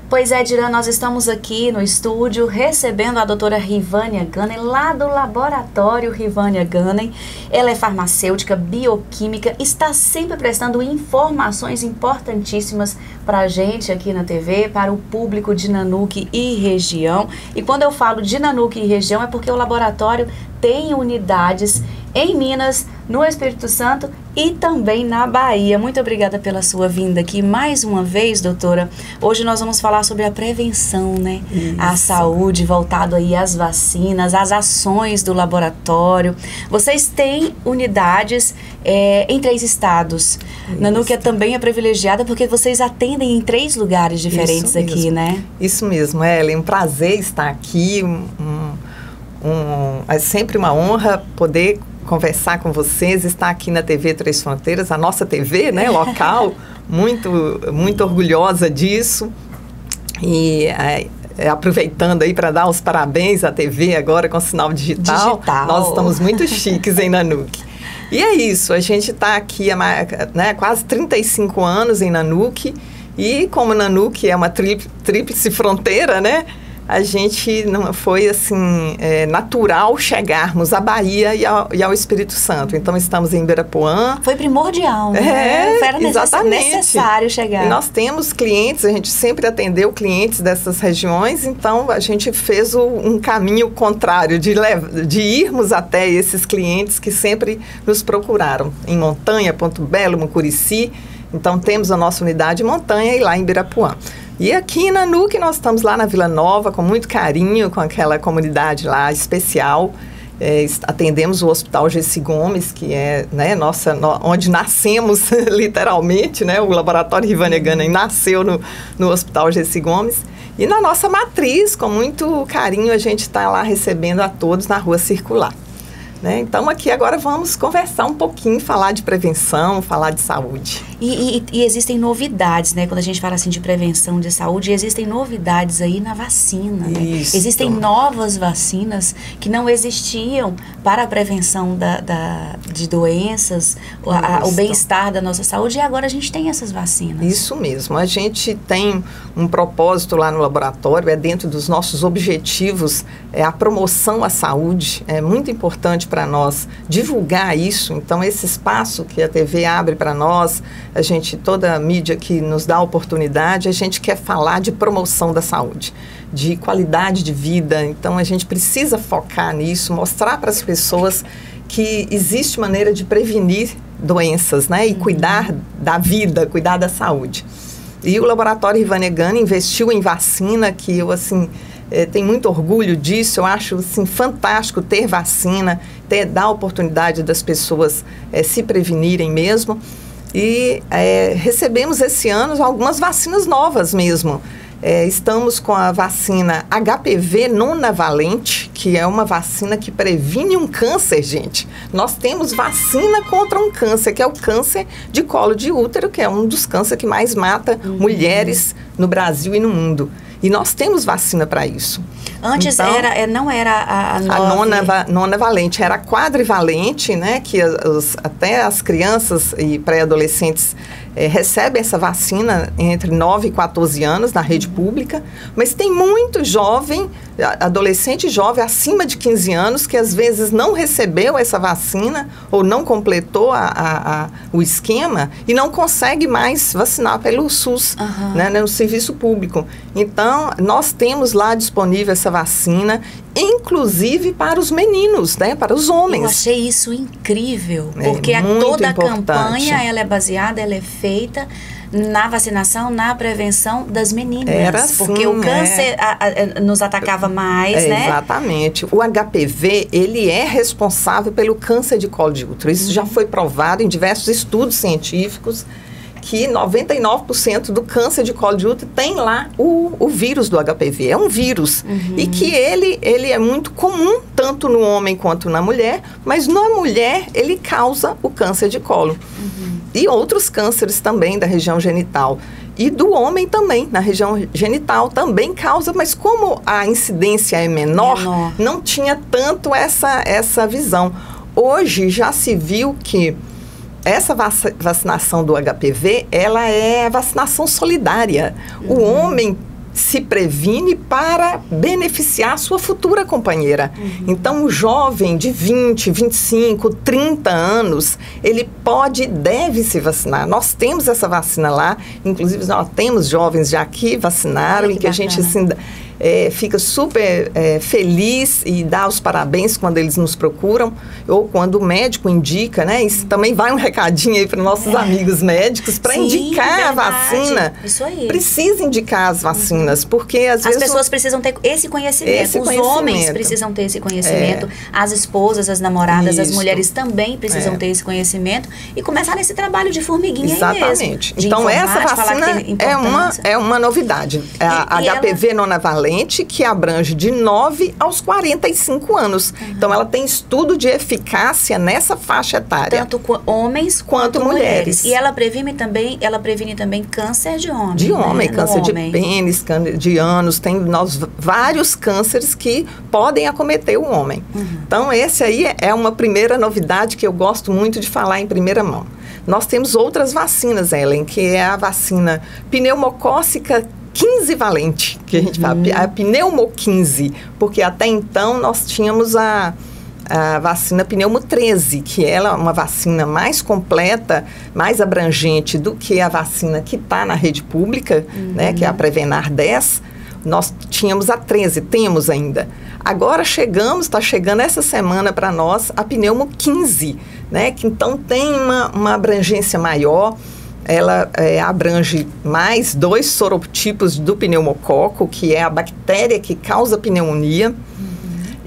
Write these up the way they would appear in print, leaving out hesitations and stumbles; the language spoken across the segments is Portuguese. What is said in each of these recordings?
Pois é, Diran, nós estamos aqui no estúdio recebendo a doutora Rivânia Gunning, lá do laboratório Rivânia Gunning. Ela é farmacêutica, bioquímica, está sempre prestando informações importantíssimas para a gente aqui na TV, para o público de Nanuque e região. E quando eu falo de Nanuque e região é porque o laboratório tem unidades em Minas, no Espírito Santo e também na Bahia. Muito obrigada pela sua vinda aqui mais uma vez, doutora. Hoje nós vamos falar sobre a prevenção, né? Isso. A saúde, voltado aí às vacinas, às ações do laboratório. Vocês têm unidades em 3 estados. Isso. Nanuque também é privilegiada porque vocês atendem em 3 lugares diferentes aqui, né? Isso mesmo, Ellen. É um prazer estar aqui. É sempre uma honra poder conversar com vocês, estar aqui na TV Três Fronteiras, a nossa TV, né, local, muito orgulhosa disso. E aproveitando aí para dar os parabéns à TV agora com sinal digital. Nós estamos muito chiques em Nanuque. E é isso, a gente está aqui há quase 35 anos em Nanuque, e como Nanuque é uma tríplice fronteira, né? A gente não foi assim natural chegarmos à Bahia e ao Espírito Santo. Então estamos em Ibirapuã. Foi primordial, né? Era necessário chegar. E nós temos clientes, a gente sempre atendeu clientes dessas regiões, então a gente fez um caminho contrário de irmos até esses clientes que sempre nos procuraram. Em Montanha, Ponto Belo, Mucurici. Então temos a nossa unidade em Montanha e lá em Ibirapuã. E aqui em Nanuque nós estamos lá na Vila Nova, com muito carinho, com aquela comunidade lá especial. Atendemos o Hospital Gessi Gomes, que é onde nascemos literalmente, né? O laboratório Rivânia Gunning nasceu no Hospital Gessi Gomes. E na nossa matriz, com muito carinho, a gente está lá recebendo a todos na Rua Circular. Né? Então aqui agora vamos conversar um pouquinho, falar de prevenção, falar de saúde. E existem novidades, né? Quando a gente fala assim de prevenção de saúde, existem novidades aí na vacina, né? Existem novas vacinas que não existiam para a prevenção de doenças, o bem-estar da nossa saúde, e agora a gente tem essas vacinas. Isso mesmo, a gente tem um propósito lá no laboratório, dentro dos nossos objetivos, a promoção à saúde. É muito importante para nós divulgar isso. Então esse espaço que a TV abre para nós, toda a mídia que nos dá a oportunidade, a gente quer falar de promoção da saúde, de qualidade de vida. Então a gente precisa focar nisso, mostrar para as pessoas que existe maneira de prevenir doenças, né? E cuidar da vida, cuidar da saúde. E o laboratório Rivânia Gunning investiu em vacina, que eu tenho muito orgulho disso. Eu acho assim, fantástico ter vacina, dar a oportunidade das pessoas se prevenirem mesmo. E recebemos esse ano algumas vacinas novas mesmo. Estamos com a vacina HPV nonavalente, que é uma vacina que previne um câncer, gente. Nós temos vacina contra um câncer, que é o câncer de colo de útero, que é um dos cânceres que mais mata mulheres no Brasil e no mundo. E nós temos vacina para isso. Antes então, não era a nonavalente, era a quadrivalente, né? Que até as crianças e pré-adolescentes recebem essa vacina entre 9 e 14 anos na rede pública. Mas tem muito jovem, adolescente jovem acima de 15 anos, que às vezes não recebeu essa vacina ou não completou o esquema e não consegue mais vacinar pelo SUS, né, no serviço público. Então, nós temos lá disponível essa vacina, inclusive para os meninos, né, para os homens. Eu achei isso incrível, porque toda a campanha ela é baseada, ela é feita na vacinação, na prevenção das meninas. Era assim, porque o câncer nos atacava mais, né? Exatamente. O HPV, ele é responsável pelo câncer de colo de útero. Isso já foi provado em diversos estudos científicos, que 99% do câncer de colo de útero tem lá o vírus do HPV. É um vírus. E que ele é muito comum, tanto no homem quanto na mulher, mas na mulher ele causa o câncer de colo. E outros cânceres também da região genital. E do homem também, na região genital, também causa, mas como a incidência é menor, não tinha tanto essa visão. Hoje já se viu que essa vacinação do HPV, ela é vacinação solidária. O homem se previne para beneficiar a sua futura companheira. Então, o jovem de 20, 25, 30 anos, ele pode e deve se vacinar. Nós temos essa vacina lá, inclusive nós temos jovens já que vacinaram e que a gente assim, fica super feliz e dá os parabéns quando eles nos procuram ou quando o médico indica, né? Isso também vai um recadinho aí para nossos amigos médicos para indicar a vacina. Isso aí. Precisa indicar as vacinas, porque às vezes... As pessoas precisam ter esse conhecimento. Os homens precisam ter esse conhecimento. As esposas, as namoradas, as mulheres também precisam ter esse conhecimento e começar nesse trabalho de formiguinha. Exatamente. Mesmo, então, essa vacina é uma novidade. A HPV nonavalente, que abrange de 9 aos 45 anos. Então, ela tem estudo de eficácia nessa faixa etária. Tanto homens quanto mulheres. E ela previne também câncer de homem. De homem, câncer de pênis, câncer de ânus, tem vários cânceres que podem acometer o homem. Então, esse aí é uma primeira novidade que eu gosto muito de falar em primeira mão. Nós temos outras vacinas, Ellen, que é a vacina pneumocócica 15 valente, que a gente fala, a pneumo 15, porque até então nós tínhamos a vacina pneumo 13, que ela é uma vacina mais completa, mais abrangente do que a vacina que está na rede pública, né, que é a Prevenar 10. Nós tínhamos a 13, temos ainda. Agora está chegando essa semana para nós a pneumo 15, né, que então tem uma abrangência maior. Ela abrange mais 2 sorotipos do pneumococo, que é a bactéria que causa pneumonia.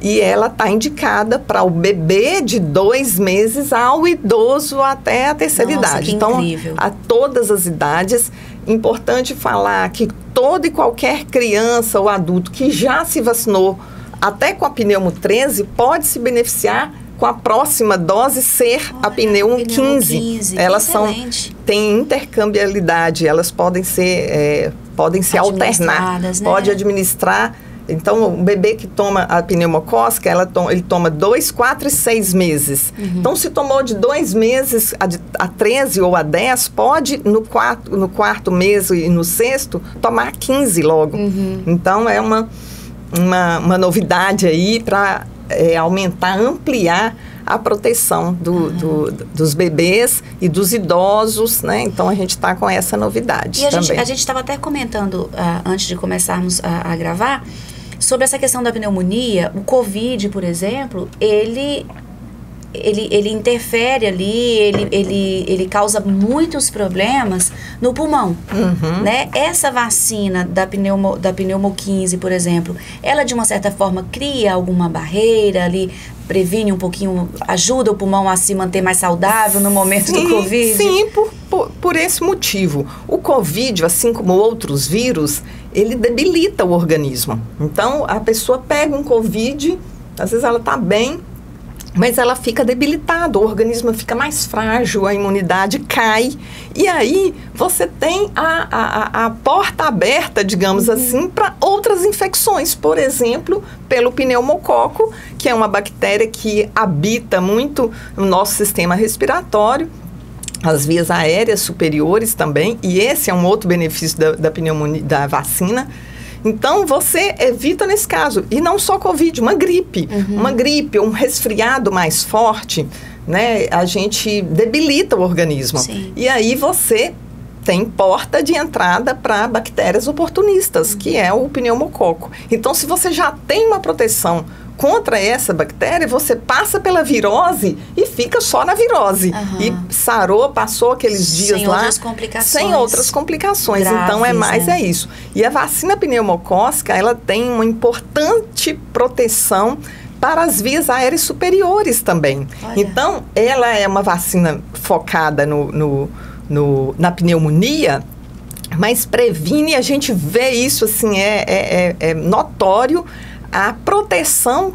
E ela está indicada para o bebê de 2 meses ao idoso até a terceira idade. Então, a todas as idades. Importante falar que toda e qualquer criança ou adulto que já se vacinou até com a pneumo 13 pode se beneficiar com a próxima dose ser a pneumo 15. Elas têm intercambiabilidade, elas podem ser alternadas, né? Pode administrar. Então, o bebê que toma a pneumocócica, ele toma 2, 4 e 6 meses. Então, se tomou de 2 meses a 13 ou a 10, pode no quarto mês e no sexto tomar 15 logo. Então, é uma novidade aí para aumentar, ampliar a proteção dos bebês e dos idosos, né? Então, a gente está com essa novidade também. A gente estava até comentando, antes de começarmos a gravar, sobre essa questão da pneumonia. O Covid, por exemplo, ele interfere ali, ele causa muitos problemas no pulmão, né? Essa vacina da pneumo 15, por exemplo, ela de uma certa forma cria alguma barreira ali, previne um pouquinho, ajuda o pulmão a se manter mais saudável no momento do Covid? Sim, por esse motivo. O Covid, assim como outros vírus, ele debilita o organismo. Então, a pessoa pega um Covid, às vezes ela está bem, mas ela fica debilitada, o organismo fica mais frágil, a imunidade cai. E aí você tem a porta aberta, digamos assim, para outras infecções. Por exemplo, pelo pneumococo, que é uma bactéria que habita muito no nosso sistema respiratório, as vias aéreas superiores também. E esse é um outro benefício da pneumonia, da vacina. Então, você evita nesse caso, e não só Covid, uma gripe, um resfriado mais forte, né? A gente debilita o organismo. Sim. E aí você tem porta de entrada para bactérias oportunistas, que é o pneumococo. Então, se você já tem uma proteção contra essa bactéria, você passa pela virose e fica só na virose. E sarou, passou aqueles dias lá. Sem outras complicações. Graves, então, é isso. E a vacina pneumocócica, ela tem uma importante proteção para as vias aéreas superiores também. Olha. Então, ela é uma vacina focada na pneumonia, mas previne, a gente vê isso assim, é notório, a proteção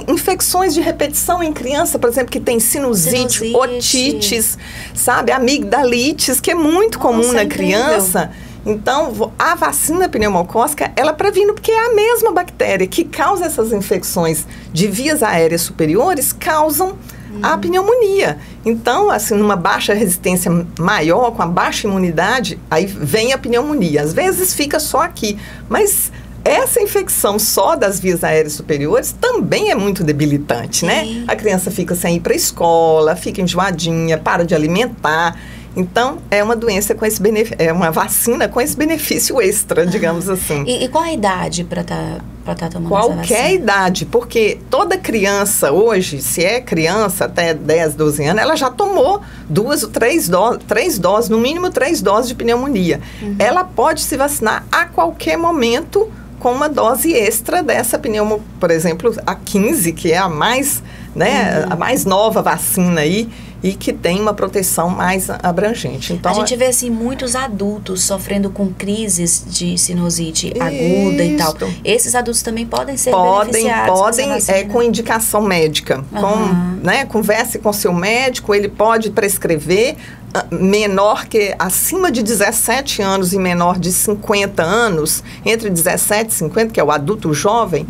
infecções de repetição em criança, por exemplo, que tem sinusite, otites, sabe, amigdalites, que é muito comum na criança. Então, a vacina pneumocócica, ela previne, porque é a mesma bactéria que causa essas infecções de vias aéreas superiores, causam a pneumonia. Então, assim, numa baixa resistência maior, com a baixa imunidade, aí vem a pneumonia. Às vezes fica só aqui, mas essa infecção só das vias aéreas superiores também é muito debilitante, né? A criança fica sem ir para a escola, fica enjoadinha, para de alimentar. Então, é uma doença com esse é uma vacina com esse benefício extra, digamos assim. E qual a idade para tá tomando essa vacina? Qualquer idade, porque toda criança hoje, se é criança até 10, 12 anos, ela já tomou 2 ou 3 doses, no mínimo 3 doses de pneumonia. Ela pode se vacinar a qualquer momento com uma dose extra dessa pneumo, por exemplo, a 15, que é a mais, né, a mais nova vacina aí, e que tem uma proteção mais abrangente. Então, a gente vê assim muitos adultos sofrendo com crises de sinusite aguda e tal. Esses adultos também podem ser beneficiados com indicação médica. Converse com seu médico, ele pode prescrever menor que acima de 17 anos e menor de 50 anos, entre 17 e 50, que é o adulto jovem,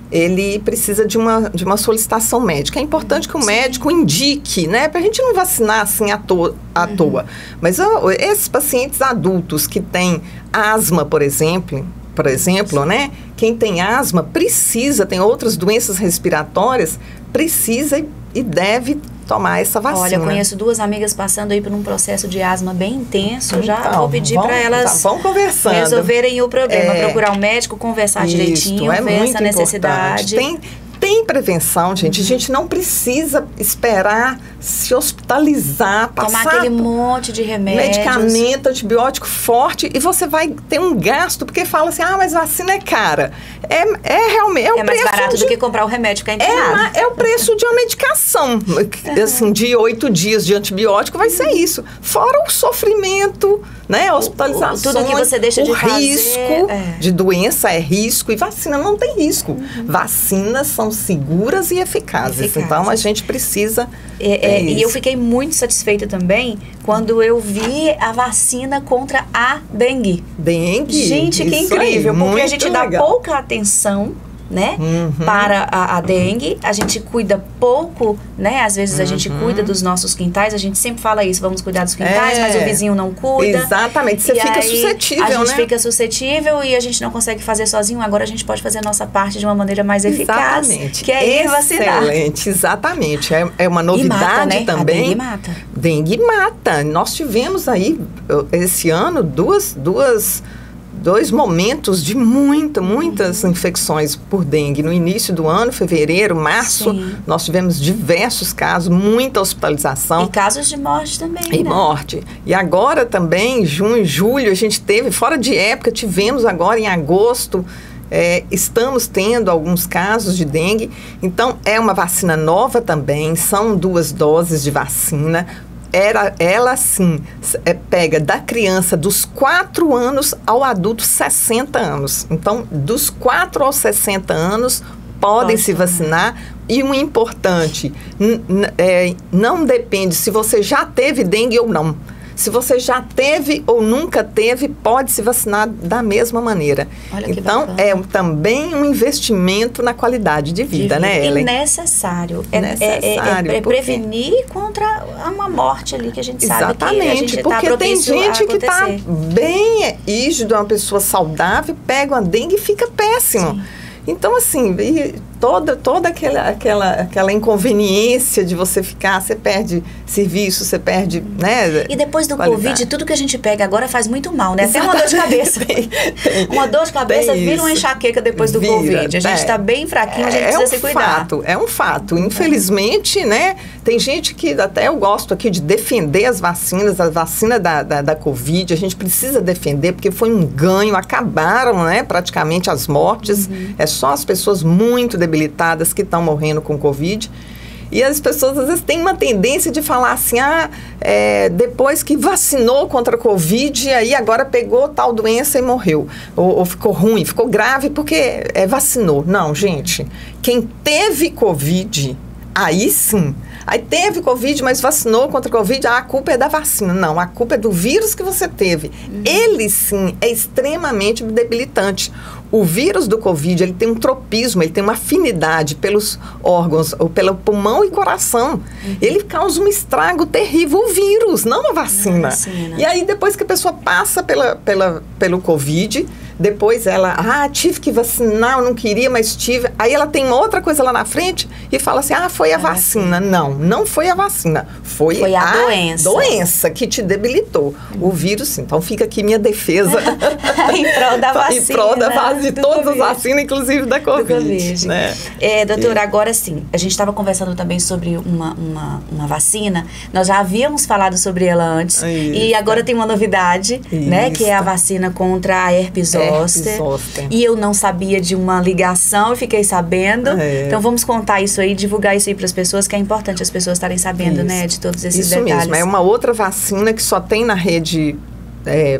ele precisa de uma solicitação médica. É importante que o médico indique, né? Para a gente não vacinar assim à toa. Mas esses pacientes adultos que têm asma, por exemplo, né? Quem tem asma tem outras doenças respiratórias, precisa e deve tomar essa vacina. Olha, eu conheço 2 amigas passando aí por um processo de asma bem intenso. Já vou pedir para elas resolverem o problema, procurar um médico, conversar direitinho, ver essa necessidade. Tem prevenção, gente. A gente não precisa esperar se hospitalizar, tomar aquele monte de remédios, medicamento, antibiótico forte, e você vai ter um gasto, porque fala assim, mas vacina é cara. Realmente... É mais barato do que comprar o remédio que é internado. É o preço de uma medicação. Assim, de 8 dias de antibiótico vai ser isso. Fora o sofrimento, né? Hospitalização. Tudo que você deixa de fazer. O risco de doença é risco, e vacina não tem risco. Vacinas são seguras e eficazes. Então, a gente precisa... E eu fiquei muito satisfeita também quando eu vi a vacina contra a dengue. Gente, que incrível, porque a gente dá pouca atenção, né, para a dengue, a gente cuida pouco, né, às vezes a gente cuida dos nossos quintais, a gente sempre fala isso, vamos cuidar dos quintais, mas o vizinho não cuida. Exatamente, você fica suscetível, né? A gente fica suscetível e a gente não consegue fazer sozinho, agora a gente pode fazer a nossa parte de uma maneira mais eficaz, que é ir vacinar. Excelente, exatamente, é uma novidade mata, né? também. A dengue mata. Dengue mata, nós tivemos aí, esse ano, dois momentos de muitas infecções por dengue. No início do ano, fevereiro, março, nós tivemos diversos casos, muita hospitalização. E casos de morte também, morte. E agora também, junho, julho, a gente teve, fora de época, tivemos agora em agosto, estamos tendo alguns casos de dengue. Então, é uma vacina nova também, são 2 doses de vacina. Ela sim pega da criança dos 4 anos ao adulto 60 anos. Então, dos 4 aos 60 anos podem se vacinar. E o importante, não depende se você já teve dengue ou não. Se você já teve ou nunca teve, pode se vacinar da mesma maneira. Então, é também um investimento na qualidade de vida, né, Ellen? E necessário. É prevenir contra uma morte ali que a gente sabe que a gente está propício a acontecer. Porque tem gente que está bem rígido, uma pessoa saudável, pega uma dengue e fica péssimo. Então, assim, toda aquela inconveniência de você ficar, você perde serviço, você perde, né? E depois do Covid, tudo que a gente pega agora faz muito mal, né? Até uma dor de cabeça. Uma dor de cabeça vira uma enxaqueca depois do Covid. A gente está bem fraquinho, a gente precisa se cuidar. É um fato. Infelizmente, né? Tem gente que até eu gosto aqui de defender as vacinas, a vacina da Covid, a gente precisa defender, porque foi um ganho, acabaram, né? Praticamente as mortes. É só as pessoas muito debilitadas que estão morrendo com Covid. E as pessoas, às vezes, têm uma tendência de falar assim, depois que vacinou contra a Covid, aí agora pegou tal doença e morreu. Ou ficou ruim, ficou grave porque vacinou. Não, gente, quem teve Covid, aí sim, Aí teve Covid, mas vacinou contra a Covid, a culpa é da vacina. Não, a culpa é do vírus que você teve. Ele, sim, é extremamente debilitante. O vírus do Covid, ele tem um tropismo, ele tem uma afinidade pelos órgãos, ou pelo pulmão e coração. Ele causa um estrago terrível, o vírus, não a vacina. E aí, depois que a pessoa passa pelo Covid, depois ela, tive que vacinar, eu não queria, mas tive. Aí ela tem outra coisa lá na frente e fala assim, foi a vacina. Não foi a vacina. Foi a doença que te debilitou. O vírus, sim. Então fica aqui minha defesa. Em prol da vacina. Em prol da vacina, de todas as vacinas, inclusive da Covid. Né? Doutora, agora sim, a gente estava conversando também sobre uma vacina. Nós já havíamos falado sobre ela antes. E agora tem uma novidade, né? Que é a vacina contra a herpes zoster. E eu não sabia de uma ligação, eu fiquei sabendo. Então vamos contar isso aí, divulgar isso aí para as pessoas, que é importante as pessoas estarem sabendo, né, de todos esses detalhes. Isso mesmo, é uma outra vacina que só tem na rede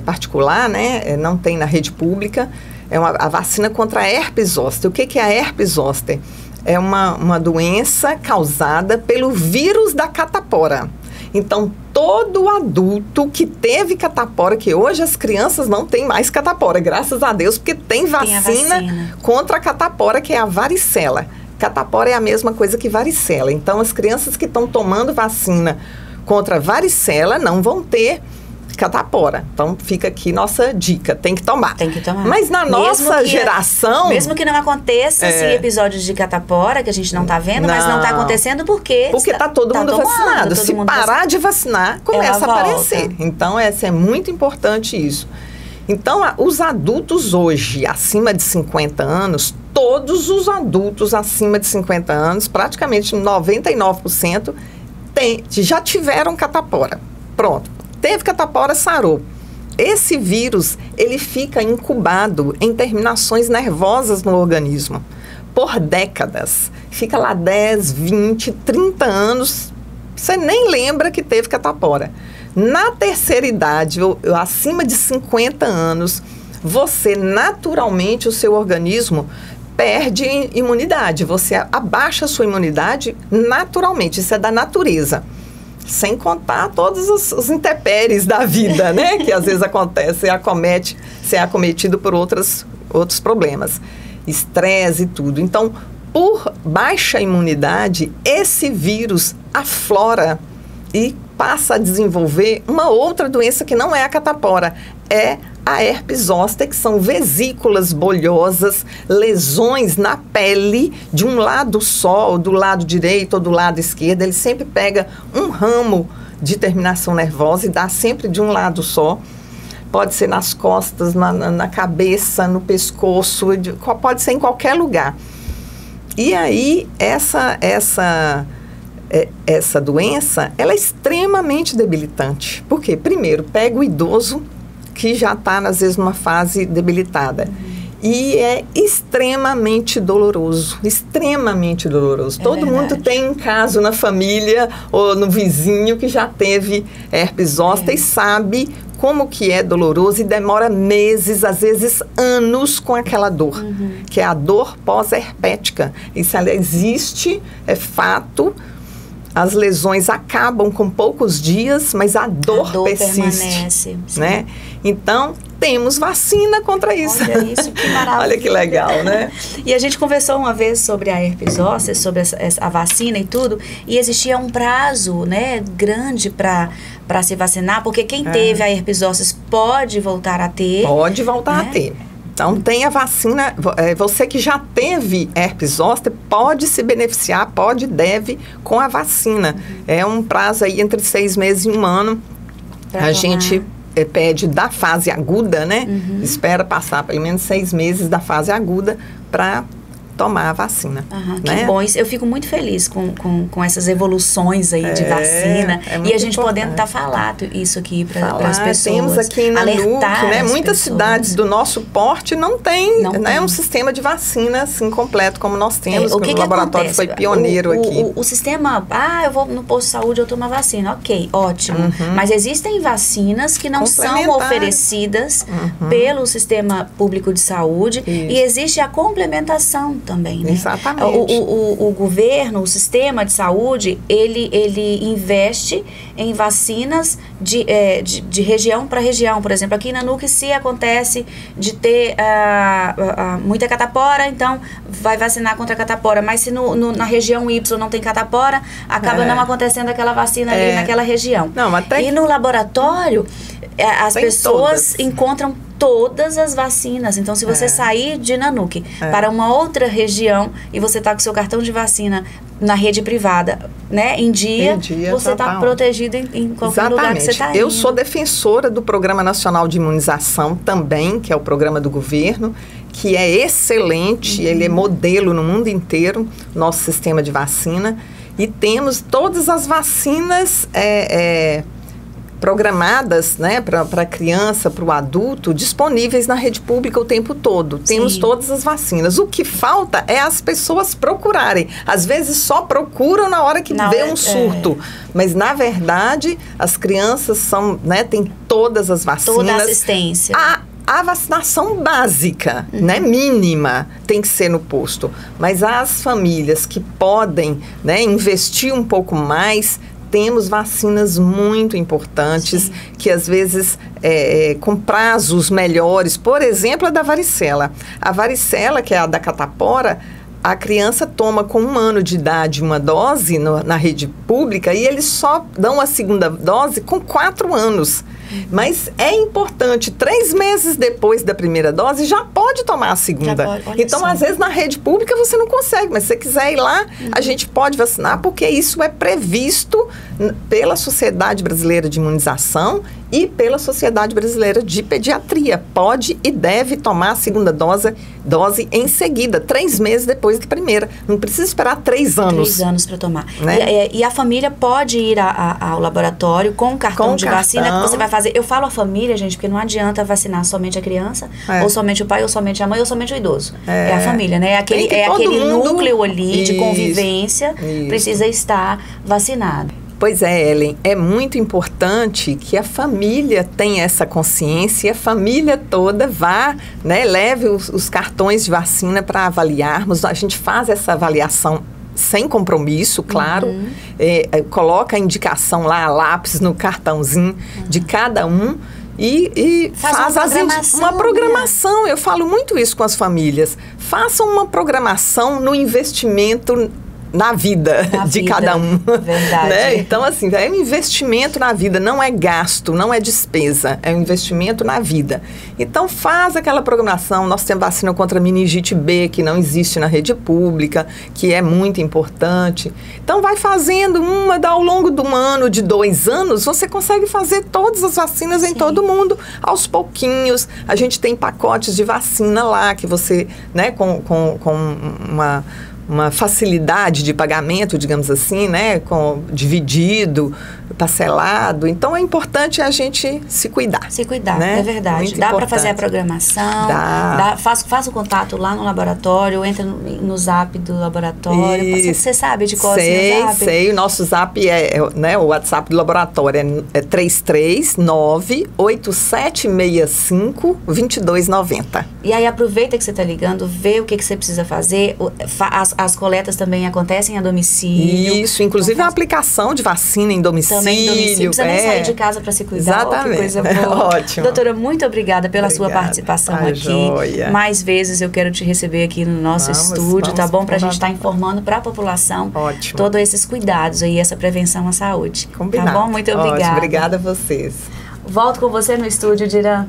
particular, né, não tem na rede pública. É a vacina contra a herpes zoster. O que é a herpes zoster? É uma doença causada pelo vírus da catapora. Então, todo adulto que teve catapora, que hoje as crianças não têm mais catapora, graças a Deus, porque tem vacina contra a catapora, que é a varicela. Catapora é a mesma coisa que varicela. Então, as crianças que estão tomando vacina contra a varicela não vão ter catapora. Então, fica aqui nossa dica. Tem que tomar. Tem que tomar. Mas na nossa geração... Mesmo que não aconteça episódios de catapora, que a gente não está vendo, mas não está acontecendo porque está todo mundo vacinado. Se parar de vacinar, começa a aparecer. Então, é muito importante isso. Então, os adultos hoje, acima de 50 anos, todos os adultos acima de 50 anos, praticamente 99%, já tiveram catapora. Pronto. Teve catapora, sarou. Esse vírus, ele fica incubado em terminações nervosas no organismo por décadas. Fica lá 10, 20, 30 anos, você nem lembra que teve catapora. Na terceira idade, ou acima de 50 anos, você naturalmente, o seu organismo perde imunidade. Você abaixa a sua imunidade naturalmente, isso é da natureza. Sem contar todos os intempéries da vida, né? Que às vezes acontece, ser acometido por outros problemas. Estresse e tudo. Então, por baixa imunidade, esse vírus aflora e passa a desenvolver uma outra doença que não é a catapora, é a herpes zoster, que são vesículas bolhosas, lesões na pele de um lado só, ou do lado direito ou do lado esquerdo. Ele sempre pega um ramo de terminação nervosa e dá sempre de um lado só. Pode ser nas costas, na cabeça, no pescoço, pode ser em qualquer lugar. E aí, essa doença, ela é extremamente debilitante. Por quê? Primeiro, pega o idoso que já está, às vezes, numa fase debilitada. E é extremamente doloroso, extremamente doloroso. Todo mundo tem um caso na família ou no vizinho que já teve herpes zoster e sabe como que é doloroso e demora meses, às vezes anos com aquela dor, que é a dor pós-herpética. Isso ela existe, é fato. As lesões acabam com poucos dias, mas a dor persiste, permanece. Né? Então, temos vacina contra isso. Olha isso, que maravilha. Olha que legal, né? E a gente conversou uma vez sobre a herpes zoster, sobre a vacina e tudo, e existia um prazo, né, grande para se vacinar, porque quem teve a herpes zoster pode voltar a ter. Pode voltar a ter. Então, tem a vacina, você que já teve herpes zoster pode se beneficiar, deve com a vacina. É um prazo aí entre 6 meses e 1 ano. A gente pede da fase aguda, né? Espera passar pelo menos 6 meses da fase aguda para tomar a vacina. Né? Que bom, eu fico muito feliz com essas evoluções aí de vacina e a gente podendo falar isso aqui para as pessoas. Temos aqui na NUC, né? Muitas cidades do nosso porte não tem um sistema de vacina assim completo como nós temos, o laboratório foi pioneiro aqui. O sistema, eu vou no posto de saúde, eu tomo a vacina, ok, ótimo. Mas existem vacinas que não são oferecidas pelo sistema público de saúde e existe a complementação. também, né? Exatamente. O governo, o sistema de saúde, ele investe em vacinas de região para região. Por exemplo, aqui na NUC, se acontece de ter muita catapora, então vai vacinar contra a catapora. Mas se na região Y não tem catapora, acaba não acontecendo aquela vacina ali naquela região. Não, até e no laboratório, as pessoas todas. encontram todas as vacinas. Então, se você sair de Nanuque para uma outra região e você está com seu cartão de vacina na rede privada, né, em dia você está protegido em qualquer lugar que você está indo. Eu sou defensora do Programa Nacional de Imunização também, que é o programa do governo, que é excelente, ele é modelo no mundo inteiro, nosso sistema de vacina, e temos todas as vacinas programadas, né, para a criança, para o adulto, disponíveis na rede pública o tempo todo. Temos todas as vacinas. O que falta é as pessoas procurarem. Às vezes só procuram na hora que vê um surto. Mas, na verdade, as crianças têm todas as vacinas. Toda a assistência. A vacinação básica, né, mínima, tem que ser no posto. Mas as famílias que podem, né, investir um pouco mais, temos vacinas muito importantes, que às vezes com prazos melhores. Por exemplo, a da varicela. A varicela, que é a da catapora, a criança toma com 1 ano de idade uma dose na rede pública e eles só dão a segunda dose com 4 anos. Mas é importante, 3 meses depois da primeira dose, já pode tomar a segunda. Então, às vezes, na rede pública você não consegue, mas se você quiser ir lá, a gente pode vacinar, porque isso é previsto pela Sociedade Brasileira de Imunização e pela Sociedade Brasileira de Pediatria. Pode e deve tomar a segunda dose em seguida, 3 meses depois da primeira. Não precisa esperar 3 anos. 3 anos para tomar. Né? E a família pode ir ao laboratório com o cartão de vacina que você vai fazer. Eu falo a família, gente, porque não adianta vacinar somente a criança, ou somente o pai, ou somente a mãe, ou somente o idoso. É a família, né? Aquele núcleo ali de convivência precisa estar vacinado. Pois é, Ellen, é muito importante que a família tenha essa consciência e a família toda vá, né, leve os cartões de vacina para avaliarmos. A gente faz essa avaliação sem compromisso, claro, coloca a indicação lá, a lápis no cartãozinho de cada um e faz uma programação. Né? Eu falo muito isso com as famílias. Façam uma programação no investimento na vida de cada um. Verdade. Né? Então, assim, é um investimento na vida, não é gasto, não é despesa, é um investimento na vida. Então, faz aquela programação. Nós temos vacina contra meningite B, que não existe na rede pública, que é muito importante. Então, vai fazendo ao longo de 1 ano, de 2 anos, você consegue fazer todas as vacinas em todo mundo, aos pouquinhos. A gente tem pacotes de vacina lá, que você, né, com uma facilidade de pagamento, digamos assim, né, dividido, parcelado. Então, é importante a gente se cuidar. Se cuidar, né? É verdade. Muito dá para importante. fazer a programação, faça o contato lá no laboratório, entra no zap do laboratório. Você sabe de qual é o zap? Sei. O nosso zap né, o WhatsApp do laboratório é 339-8765-2290. E aí, aproveita que você está ligando, vê o que você precisa fazer. As coletas também acontecem a domicílio. Isso, inclusive a aplicação de vacina em domicílio. Também em domicílio. Não precisa nem sair de casa para se cuidar. Exatamente. Que coisa boa. Ótimo. Doutora, muito obrigada pela sua participação aqui. Joia. Mais vezes eu quero te receber aqui no nosso estúdio, tá bom? Para a gente estar informando para a população todos esses cuidados aí, essa prevenção à saúde. Combinado. Tá bom? Muito obrigada. Obrigada a vocês. Volto com você no estúdio, Diran.